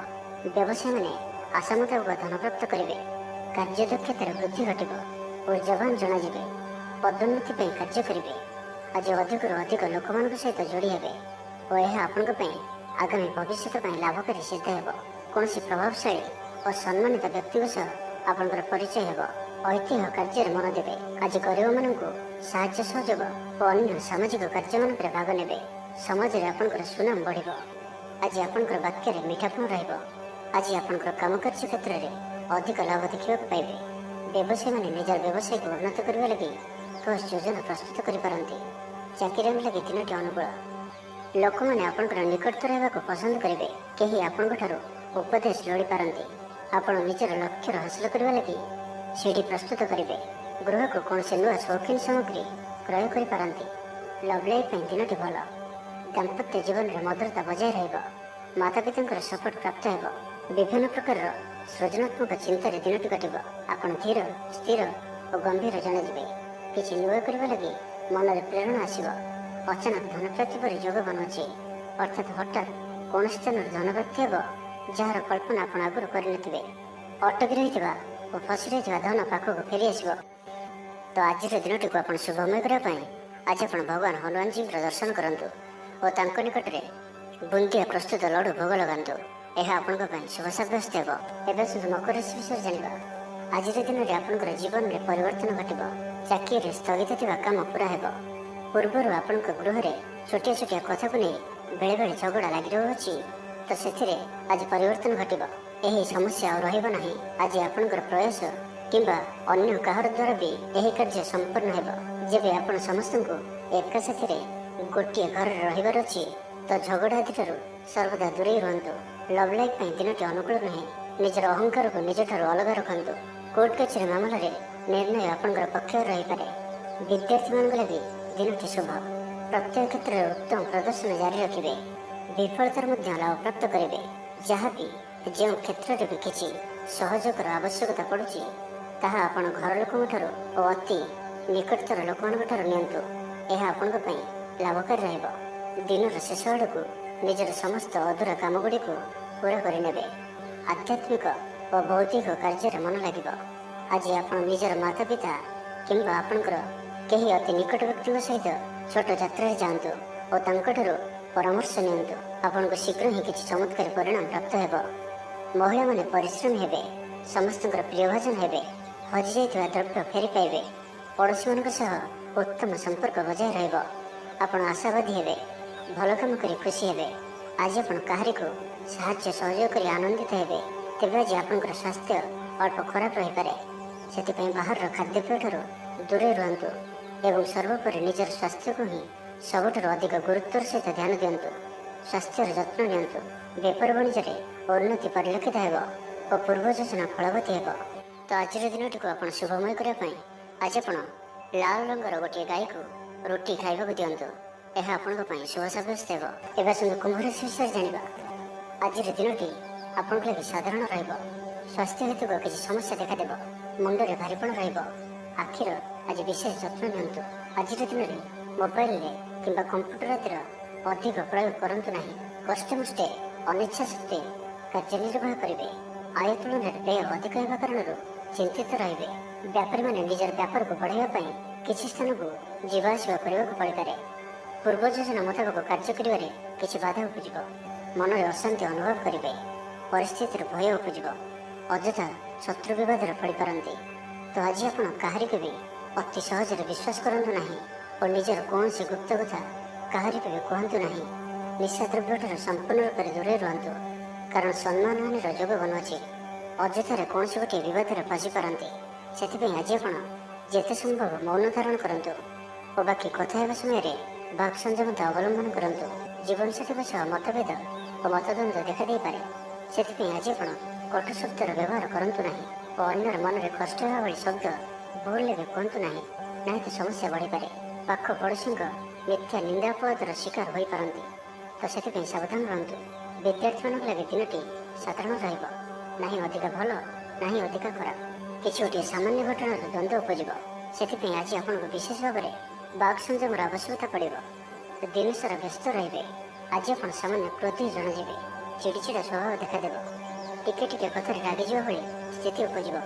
ବ୍ୟବସାୟୀମାନେ ଆଶା ମୁତାବକ ଧନ ପ୍ରାପ୍ତ କରିବେ। କାର୍ଯ୍ୟଦକ୍ଷତାରେ ବୃଦ୍ଧି ଘଟିବ। ଊର୍ଜାବାନ ଜଣାଯିବେ। ପଦୋନ୍ନତି ପାଇଁ କାର୍ଯ୍ୟ କରିବେ। ଆଜି ଅଧିକରୁ ଅଧିକ ଲୋକମାନଙ୍କ ସହିତ ଯୋଡ଼ି ହେବେ ଓ ଏହା ଆପଣଙ୍କ ପାଇଁ ଆଗାମୀ ଭବିଷ୍ୟତ ପାଇଁ ଲାଭକାରୀ ସିଦ୍ଧ ହେବ। କୌଣସି ପ୍ରଭାବଶାଳୀ ଓ ସମ୍ମାନିତ ବ୍ୟକ୍ତିଙ୍କ ସହ ଆପଣଙ୍କର ପରିଚୟ ହେବ। ଐତିହ୍ୟ କାର୍ଯ୍ୟରେ ମନ ଦେବେ। ଆଜି ଗରିବମାନଙ୍କୁ ସାହାଯ୍ୟ ସହଯୋଗ ଓ ଅନ୍ୟ ସାମାଜିକ କାର୍ଯ୍ୟମାନଙ୍କରେ ଭାଗ ନେବେ। ସମାଜରେ ଆପଣଙ୍କର ସୁନାମ ବଢ଼ିବ। ଆଜି ଆପଣଙ୍କର ବାକ୍ୟରେ ମିଠାପଣ ରହିବ। ଆଜି ଆପଣଙ୍କର କାମକାର୍ଯ୍ୟ କ୍ଷେତ୍ରରେ ଅଧିକ ଲାଭ ଦେଖିବାକୁ ପାଇବେ। ବ୍ୟବସାୟୀମାନେ ନିଜର ବ୍ୟବସାୟକୁ ଉନ୍ନତ କରିବା ଲାଗି ଠୋସ୍ ଯୋଜନା ପ୍ରସ୍ତୁତ କରିପାରନ୍ତି। ଚାକିରିଆଙ୍କ ଲାଗି ଦିନଟି ଅନୁକୂଳ। ଲୋକମାନେ ଆପଣଙ୍କର ନିକଟତର ହେବାକୁ ପସନ୍ଦ କରିବେ। କେହି ଆପଣଙ୍କଠାରୁ ଉପଦେଶ ଲୋଡ଼ିପାରନ୍ତି। ଆପଣ ନିଜର ଲକ୍ଷ୍ୟର ହାସଲ କରିବା ଲାଗି ସିଡ଼ି ପ୍ରସ୍ତୁତ କରିବେ। ଗୃହକୁ କୌଣସି ନୂଆ ସୌଖିନ ସାମଗ୍ରୀ କ୍ରୟ କରିପାରନ୍ତି। ଲଭ୍ ଲାଇଫ୍ ପାଇଁ ଦିନଟି ଭଲ। ଦାମ୍ପତ୍ୟ ଜୀବନରେ ମଧୁରତା ବଜାୟ ରହିବ। ମାତାପିତାଙ୍କର ସପୋର୍ଟ ପ୍ରାପ୍ତ ହେବ। ବିଭିନ୍ନ ପ୍ରକାରର ସୃଜନାତ୍ମକ ଚିନ୍ତାରେ ଦିନଟି କଟିବ। ଆପଣ ଧୀର, ସ୍ଥିର ଓ ଗମ୍ଭୀର ଜଣାଯିବେ। କିଛି ନୂଆ କରିବା ଲାଗି ମନରେ ପ୍ରେରଣା ଆସିବ। ଅଚାନକ ଧନପ୍ରାପ୍ତି ପରି ଯୋଗ ବନୁଅଛି। ଅର୍ଥାତ୍ ହଠାତ୍ କୌଣସି ସ୍ଥାନରୁ ଧନପ୍ରାପ୍ତି ହେବ ଯାହାର କଳ୍ପନା ଆପଣ ଆଗରୁ କରିନଥିବେ। ଅଟକି ରହିଥିବା ଓ ଫସି ରହିଥିବା ଧନ ପାଖକୁ ଫେରି ଆସିବ। ତ ଆଜିର ଦିନଟିକୁ ଆପଣ ଶୁଭମୟ କରିବା ପାଇଁ ଆଜି ଆପଣ ଭଗବାନ ହନୁମାନଜୀଙ୍କର ଦର୍ଶନ କରନ୍ତୁ ଓ ତାଙ୍କ ନିକଟରେ ବୁନ୍ଦିଆ ପ୍ରସ୍ତୁତ ଲଡ଼ୁ ଭୋଗ ଲଗାନ୍ତୁ। ଏହା ଆପଣଙ୍କ ପାଇଁ ଶୁଭ ସାବ୍ୟସ୍ତ ହେବ। ଏବେ ସୁଦ୍ଧା ମକର ରାଶି ବିଷୟରେ ଜାଣିବା। ଆଜିର ଦିନରେ ଆପଣଙ୍କର ଜୀବନରେ ପରିବର୍ତ୍ତନ ଘଟିବ। ଚାକିରିରେ ସ୍ଥଗିତ ଥିବା କାମ ପୁରା ହେବ। ପୂର୍ବରୁ ଆପଣଙ୍କ ଗୃହରେ ଛୋଟିଆ ଛୋଟିଆ କଥାକୁ ନେଇ ବେଳେବେଳେ ଝଗଡ଼ା ଲାଗି ରହୁଅଛି, ତ ସେଥିରେ ଆଜି ପରିବର୍ତ୍ତନ ଘଟିବ। ଏହି ସମସ୍ୟା ଆଉ ରହିବ ନାହିଁ। ଆଜି ଆପଣଙ୍କର ପ୍ରୟାସ କିମ୍ବା ଅନ୍ୟ କାହାର ଦ୍ୱାରା ବି ଏହି କାର୍ଯ୍ୟ ସମ୍ପନ୍ନ ହେବ। ଯେବେ ଆପଣ ସମସ୍ତଙ୍କୁ ଏକା ସାଥିରେ ଗୋଟିଏ ଘରରେ ରହିବାର ଅଛି, ତ ଝଗଡ଼ା ଆଦିଠାରୁ ସର୍ବଦା ଦୂରେଇ ରୁହନ୍ତୁ। ଲଭ୍ ଲାଇଫ୍ ପାଇଁ ଦିନଟି ଅନୁକୂଳ ନୁହେଁ। ନିଜର ଅହଙ୍କାରକୁ ନିଜଠାରୁ ଅଲଗା ରଖନ୍ତୁ। କୋର୍ଟ କଚେରୀ ମାମଲାରେ ନିର୍ଣ୍ଣୟ ଆପଣଙ୍କର ପକ୍ଷରେ ରହିପାରେ। ବିଦ୍ୟାର୍ଥୀମାନଙ୍କ ଲାଗି ଦିନଟି ଶୁଭ। ପ୍ରତ୍ୟେକ କ୍ଷେତ୍ରରେ ଉତ୍ତମ ପ୍ରଦର୍ଶନ ଜାରି ରଖିବେ। ବିଫଳତାର ମଧ୍ୟ ଲାଭ ପ୍ରାପ୍ତ କରିବେ। ଯାହାବି ଯେଉଁ କ୍ଷେତ୍ରରେ ବି କିଛି ସହଯୋଗର ଆବଶ୍ୟକତା ପଡ଼ୁଛି, ତାହା ଆପଣ ଘର ଲୋକଙ୍କଠାରୁ ଓ ଅତି ନିକଟତର ଲୋକମାନଙ୍କଠାରୁ ନିଅନ୍ତୁ। ଏହା ଆପଣଙ୍କ ପାଇଁ ଲାଭକାରୀ ରହିବ। ଦିନର ଶେଷ ଆଡ଼କୁ ନିଜର ସମସ୍ତ ଅଧୁରା କାମଗୁଡ଼ିକୁ ପୂରା କରିନେବେ। ଆଧ୍ୟାତ୍ମିକ ଓ ଭୌତିକ କାର୍ଯ୍ୟରେ ମନ ଲାଗିବ। ଆଜି ଆପଣ ନିଜର ମାତାପିତା କିମ୍ବା ଆପଣଙ୍କର କେହି ଅତି ନିକଟ ବ୍ୟକ୍ତିଙ୍କ ସହିତ ଛୋଟ ଯାତ୍ରାରେ ଯାଆନ୍ତୁ ଓ ତାଙ୍କଠାରୁ ପରାମର୍ଶ ନିଅନ୍ତୁ। ଆପଣଙ୍କୁ ଶୀଘ୍ର ହିଁ କିଛି ଚମତ୍କାରୀ ପରିଣାମ ପ୍ରାପ୍ତ ହେବ। ମହିଳାମାନେ ପରିଶ୍ରମୀ ହେବେ। ସମସ୍ତଙ୍କର ପ୍ରିୟଭାଜନ ହେବେ। ହଜିଯାଇଥିବା ଦ୍ରବ୍ୟ ଫେରି ପାଇବେ। ପଡ଼ୋଶୀମାନଙ୍କ ସହ ଉତ୍ତମ ସମ୍ପର୍କ ବଜାୟ ରହିବ। ଆପଣ ଆଶାବାଦୀ ହେବେ। ଭଲ କାମ କରି ଖୁସି ହେବେ। ଆଜି ଆପଣ କାହାରିକୁ ସାହାଯ୍ୟ ସହଯୋଗ କରି ଆନନ୍ଦିତ ହେବେ। ତେବେ ଆଜି ଆପଣଙ୍କର ସ୍ୱାସ୍ଥ୍ୟ ଅଳ୍ପ ଖରାପ ରହିପାରେ। ସେଥିପାଇଁ ବାହାରର ଖାଦ୍ୟପେୟଠାରୁ ଦୂରେଇ ରୁହନ୍ତୁ ଏବଂ ସର୍ବୋପରି ନିଜର ସ୍ୱାସ୍ଥ୍ୟକୁ ହିଁ ସବୁଠାରୁ ଅଧିକ ଗୁରୁତ୍ୱର ସହିତ ଧ୍ୟାନ ଦିଅନ୍ତୁ। ସ୍ୱାସ୍ଥ୍ୟର ଯତ୍ନ ନିଅନ୍ତୁ। ବେପାର ବାଣିଜ୍ୟରେ ଉନ୍ନତି ପରିଲକ୍ଷିତ ହେବ ଓ ପୂର୍ବ ଯୋଜନା ଫଳବତୀ ହେବ। ତ ଆଜିର ଦିନଟିକୁ ଆପଣ ଶୁଭମୟ କରିବା ପାଇଁ ଆଜି ଆପଣ ଲାଲ ରଙ୍ଗର ଗୋଟିଏ ଗାଈକୁ ରୁଟି ଖାଇବାକୁ ଦିଅନ୍ତୁ। ଏହା ଆପଣଙ୍କ ପାଇଁ ଶୁଭ ସାବ୍ୟସ୍ତ ହେବ। ଏବେ ଆସନ୍ତୁ କୁମ୍ଭ ରାଶି ବିଷୟରେ ଜାଣିବା। ଆଜିର ଦିନଟି ଆପଣଙ୍କ ଲାଗି ସାଧାରଣ ରହିବ। ସ୍ୱାସ୍ଥ୍ୟ ହେତୁକ କିଛି ସମସ୍ୟା ଦେଖାଦେବ। ମୁଣ୍ଡରେ ଭାରିପଣ ରହିବ। ଆଖିର ଆଜି ବିଶେଷ ଯତ୍ନ ନିଅନ୍ତୁ। ଆଜିର ଦିନରେ ମୋବାଇଲରେ କିମ୍ବା କମ୍ପ୍ୟୁଟର ଆଦିର ଅଧିକ ପ୍ରୟୋଗ କରନ୍ତୁ ନାହିଁ। କଷ୍ଟମଷ୍ଟେ ଅନିଚ୍ଛା ସତ୍ତ୍ୱେ କାର୍ଯ୍ୟ ନିର୍ବାହ କରିବେ। ଆୟ ତୁଳନାରେ ବ୍ୟୟ ଅଧିକ ହେବା କାରଣରୁ ଚିନ୍ତିତ ରହିବେ। ବ୍ୟାପାରୀମାନେ ନିଜର ବ୍ୟାପାରକୁ ବଢ଼ାଇବା ପାଇଁ କିଛି ସ୍ଥାନକୁ ଯିବା ଆସିବା କରିବାକୁ ପଡ଼ିପାରେ। ପୂର୍ବ ଯୋଜନା ମୁତାବକ କାର୍ଯ୍ୟ କରିବାରେ କିଛି ବାଧା ଉପୁଜିବ। ମନରେ ଅଶାନ୍ତି ଅନୁଭବ କରିବେ। ପରିସ୍ଥିତିରେ ଭୟ ଉପୁଜିବ। ଅଯଥା ଶତ୍ରୁ ବିବାଦରେ ପଡ଼ିପାରନ୍ତି। ତ ଆଜି ଆପଣ କାହାରିକୁ ବି ଅତି ସହଜରେ ବିଶ୍ୱାସ କରନ୍ତୁ ନାହିଁ ଓ ନିଜର କୌଣସି ଗୁପ୍ତ କଥା କାହାରିକୁ ବି କୁହନ୍ତୁ ନାହିଁ। ନିଶା ଦ୍ରବ୍ୟଠାରୁ ସମ୍ପୂର୍ଣ୍ଣ ରୂପରେ ଦୂରେଇ ରୁହନ୍ତୁ, କାରଣ ସମ୍ମାନହାନିର ଯୋଗ ବନୁଅଛି। ଅଯଥାରେ କୌଣସି ଗୋଟିଏ ବିବାଦରେ ଫସିପାରନ୍ତି। ସେଥିପାଇଁ ଆଜି ଆପଣ ଯେତେ ସମ୍ଭବ ମୌନ ଧାରଣ କରନ୍ତୁ ଓ ବାକି କଥା ହେବା ସମୟରେ ବାକ୍ ସଂଯମତା ଅବଲମ୍ବନ କରନ୍ତୁ। ଜୀବନସାଥୀଙ୍କ ସହ ମତଭେଦ ଓ ମତଦ୍ୱନ୍ଦ୍ୱ ଦେଖାଦେଇପାରେ। ସେଥିପାଇଁ ଆଜି ଆପଣ କଟୁ ଶବ୍ଦର ବ୍ୟବହାର କରନ୍ତୁ ନାହିଁ ଓ ଅନ୍ୟର ମନରେ କଷ୍ଟ ହେବା ଭଳି ଶବ୍ଦ ଭୁଲରେ ବି କୁହନ୍ତୁ ନାହିଁ, ନାହିଁ ତ ସମସ୍ୟା ବଢ଼ିପାରେ। ପାଖ ପଡ଼ୋଶୀଙ୍କ ମିଥ୍ୟା ନିନ୍ଦାପବାଦର ଶିକାର ହୋଇପାରନ୍ତି। ତ ସେଥିପାଇଁ ସାବଧାନ ରୁହନ୍ତୁ। ବିଦ୍ୟାର୍ଥୀମାନଙ୍କ ଲାଗି ଦିନଟି ସାଧାରଣ ରହିବ। ନାହିଁ ଅଧିକା ଭଲ, ନାହିଁ ଅଧିକା ଖରାପ। କିଛି ଗୋଟିଏ ସାମାନ୍ୟ ଘଟଣାର ଦ୍ୱନ୍ଦ୍ୱ ଉପୁଜିବ। ସେଥିପାଇଁ ଆଜି ଆପଣଙ୍କୁ ବିଶେଷ ଭାବରେ ବାକ୍ ସଂଯମର ଆବଶ୍ୟକତା ପଡ଼ିବ। ଦିନସାରା ବ୍ୟସ୍ତ ରହିବେ। ଆଜି ଆପଣ ସାମାନ୍ୟ କ୍ରୋଧୀ ଜଣାଯିବେ। ଚିଡ଼ିଚିଡ଼ା ସ୍ୱଭାବ ଦେଖାଦେବ। ଟିକେ ଟିକେ କଥାରେ ରାଗିଯିବା ଭଳି ସ୍ଥିତି ଉପୁଜିବ।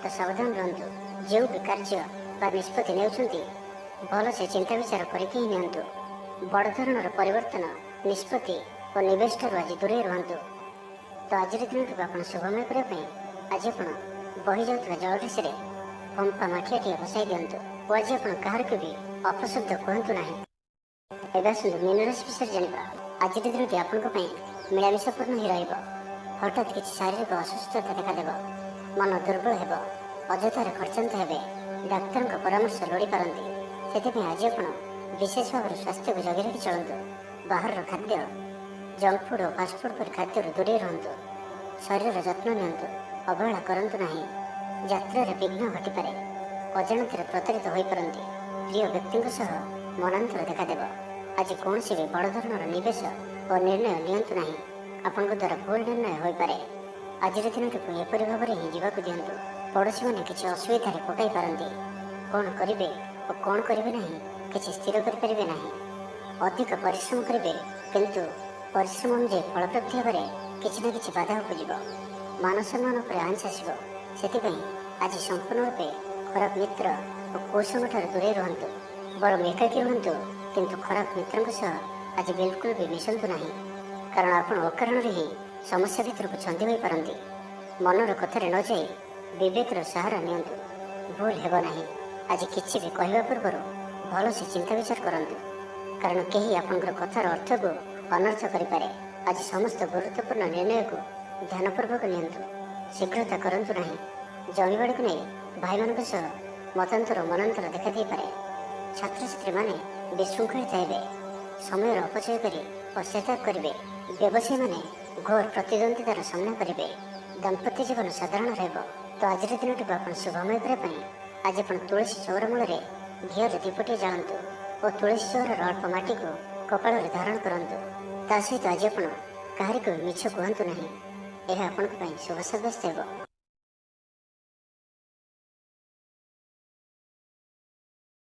ତ ସାବଧାନ ରୁହନ୍ତୁ। ଯେଉଁ ବି କାର୍ଯ୍ୟ ବା ନିଷ୍ପତ୍ତି ନେଉଛନ୍ତି ଭଲସେ ଚିନ୍ତା ବିଚାର କରିକି ହିଁ ନିଅନ୍ତୁ। ବଡ଼ ଧରଣର ପରିବର୍ତ୍ତନ, ନିଷ୍ପତ୍ତି ଓ ନିବେଶଠାରୁ ଆଜି ଦୂରେଇ ରୁହନ୍ତୁ। ତ ଆଜିର ଦିନଟିକୁ ଆପଣ ଶୁଭମୟ କରିବା ପାଇଁ ଆଜି ଆପଣ ବହିଯାଉଥିବା ଜଳରାଶିରେ ପମ୍ପା ମାଠିଆଟିଏ ବସାଇ ଦିଅନ୍ତୁ ଓ ଆଜି ଆପଣ କାହାରିକୁ ବି ଅପଶବ୍ଦ କୁହନ୍ତୁ ନାହିଁ। ଏବେ ଆସନ୍ତୁ ମୀନ ରାଶି ବିଷୟରେ ଜାଣିବା। ଆଜିର ଦିନଟି ଆପଣଙ୍କ ପାଇଁ ମିଳାମିଶାପୂର୍ଣ୍ଣ ହିଁ ରହିବ। ହଠାତ୍ କିଛି ଶାରୀରିକ ଅସୁସ୍ଥତା ଦେଖାଦେବ। ମନ ଦୁର୍ବଳ ହେବ। ଅଯଥାରେ ଖର୍ଚ୍ଚାନ୍ତ ହେବେ। ଡାକ୍ତରଙ୍କ ପରାମର୍ଶ ଲୋଡ଼ିପାରନ୍ତି। ସେଥିପାଇଁ ଆଜି ଆପଣ ବିଶେଷ ଭାବରେ ସ୍ୱାସ୍ଥ୍ୟକୁ ଜଗି ରଖି ଚଳନ୍ତୁ। ବାହାରର ଖାଦ୍ୟ, ଜଙ୍କ ଫୁଡ୍ ଓ ଫାଷ୍ଟଫୁଡ୍ ପରି ଖାଦ୍ୟରୁ ଦୂରେଇ ରୁହନ୍ତୁ। ଶରୀରର ଯତ୍ନ ନିଅନ୍ତୁ। ଅବହେଳା କରନ୍ତୁ ନାହିଁ। ଯାତ୍ରାରେ ବିଘ୍ନ ଘଟିପାରେ। ଅଜାଣତରେ ପ୍ରତାରିତ ହୋଇପାରନ୍ତି। ପ୍ରିୟ ବ୍ୟକ୍ତିଙ୍କ ସହ ମନାନ୍ତର ଦେଖାଦେବ। ଆଜି କୌଣସି ବି ବଡ଼ ଧରଣର ନିବେଶ ଓ ନିର୍ଣ୍ଣୟ ନିଅନ୍ତୁ ନାହିଁ। ଆପଣଙ୍କ ଦ୍ୱାରା ଭୁଲ ନିର୍ଣ୍ଣୟ ହୋଇପାରେ। ଆଜିର ଦିନଟିକୁ ଏପରି ଭାବରେ ହିଁ ଯିବାକୁ ଦିଅନ୍ତୁ। ପଡ଼ୋଶୀମାନେ କିଛି ଅସୁବିଧାରେ ପକାଇ ପାରନ୍ତି। କ'ଣ କରିବେ ଓ କ'ଣ କରିବେ ନାହିଁ କିଛି ସ୍ଥିର କରିପାରିବେ ନାହିଁ। ଅଧିକ ପରିଶ୍ରମ କରିବେ, କିନ୍ତୁ ପରିଶ୍ରମ ଅନୁଯାୟୀ ଫଳପ୍ରାପ୍ତି ହେବାରେ କିଛି ନା କିଛି ବାଧା ଉପୁଜିବ। ମାନସମ୍ମାନ ଉପରେ ଆଞ୍ଚ ଆସିବ। ସେଥିପାଇଁ ଆଜି ସମ୍ପୂର୍ଣ୍ଣ ରୂପେ ଖରାପ ମିତ୍ର ଓ କୁସଙ୍ଗଠାରୁ ଦୂରେଇ ରୁହନ୍ତୁ। ବରଂ ଏକାକୀ ରୁହନ୍ତୁ, କିନ୍ତୁ ଖରାପ ମିତ୍ରଙ୍କ ସହ ଆଜି ବିଲକୁଲ ବି ମିଶନ୍ତୁ ନାହିଁ, କାରଣ ଆପଣ ଅକାରଣରେ ହିଁ ସମସ୍ୟା ଭିତରକୁ ଛନ୍ଦି ହୋଇପାରନ୍ତି। ମନର କଥାରେ ନ ଯାଇ ବିବେକର ସାହାରା ନିଅନ୍ତୁ। ଭୁଲ ହେବ ନାହିଁ। ଆଜି କିଛି ବି କହିବା ପୂର୍ବରୁ ଭଲସେ ଚିନ୍ତା ବିଚାର କରନ୍ତୁ, କାରଣ କେହି ଆପଣଙ୍କର କଥାର ଅର୍ଥକୁ ଅନର୍ଥ କରିପାରେ। ଆଜି ସମସ୍ତ ଗୁରୁତ୍ୱପୂର୍ଣ୍ଣ ନିର୍ଣ୍ଣୟକୁ ଧ୍ୟାନପୂର୍ବକ ନିଅନ୍ତୁ। ଶୀଘ୍ରତା କରନ୍ତୁ ନାହିଁ। ଜମିବାଡ଼ିକୁ ନେଇ ଭାଇମାନଙ୍କ ସହ ମତାନ୍ତର ଓ ମନାନ୍ତର ଦେଖାଦେଇପାରେ। ଛାତ୍ରଛାତ୍ରୀମାନେ ବିଶୃଙ୍ଖଳିତ ହେବେ। ସମୟର ଅପଚୟ କରି ପଶ୍ଚାତାପ କରିବେ। ବ୍ୟବସାୟୀମାନେ ଘୋର ପ୍ରତିଦ୍ୱନ୍ଦିତାର ସାମ୍ନା କରିବେ। ଦାମ୍ପତ୍ୟ ଜୀବନ ସାଧାରଣ ରହିବ। ତ ଆଜିର ଦିନଟିକୁ ଆପଣ ଶୁଭମୟ କରିବା ପାଇଁ ଆଜି ଆପଣ ତୁଳସୀ ଚଉରା ମୂଳରେ ଘିଅରେ ଦୀପଟିଏ ଜାଳନ୍ତୁ ଓ ତୁଳସୀ ଚଉରାର ଅଳ୍ପ ମାଟିକୁ କପାଳରେ ଧାରଣ କରନ୍ତୁ। ତା ସହିତ ଆଜି ଆପଣ କାହାରିକୁ ମିଛ କୁହନ୍ତୁ ନାହିଁ। ଏହା ଆପଣଙ୍କ ପାଇଁ ଶୁଭ ସାବ୍ୟସ୍ତ ହେବ।